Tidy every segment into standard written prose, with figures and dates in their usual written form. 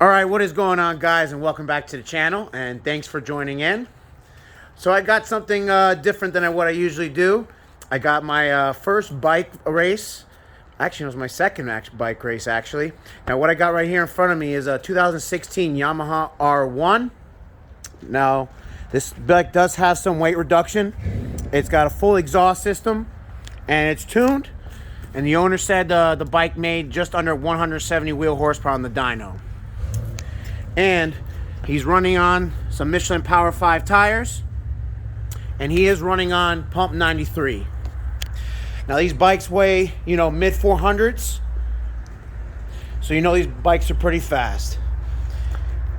All right, what is going on, guys, and welcome back to the channel, and thanks for joining in. So I got something different than what I usually do. I got my first bike race. Actually, it was my second bike race, actually. Now, what I got right here in front of me is a 2016 Yamaha R1. Now, this bike does have some weight reduction. It's got a full exhaust system, and it's tuned. And the owner said the bike made just under 170 wheel horsepower on the dyno. And he's running on some Michelin Power 5 tires, and he is running on pump 93. Now these bikes weigh, mid 400s, so these bikes are pretty fast.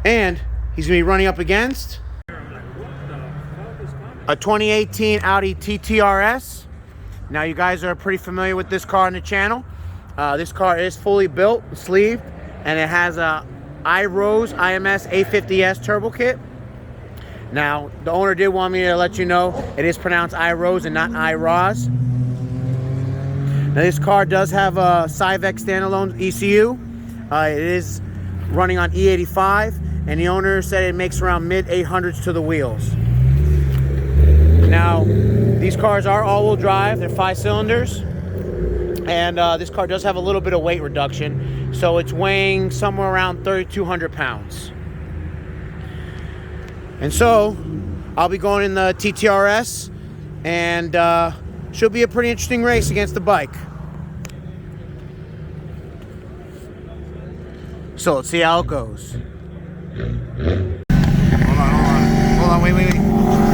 And he's gonna be running up against a 2018 Audi TTRS. Now you guys are pretty familiar with this car on the channel. This car is fully built, sleeved, and it has a IROZ IMS850 turbo kit. Now, the owner did want me to let you know it is pronounced IROZ and not IROZ. Now, this car does have a Syvecs standalone ECU. It is running on E85, and the owner said it makes around mid 800s to the wheels. Now, these cars are all-wheel drive. They're 5 cylinders. And this car does have a little bit of weight reduction, so it's weighing somewhere around 3,200 pounds. And so I'll be going in the TTRS, and should be a pretty interesting race against the bike. So let's see how it goes. Hold on, wait.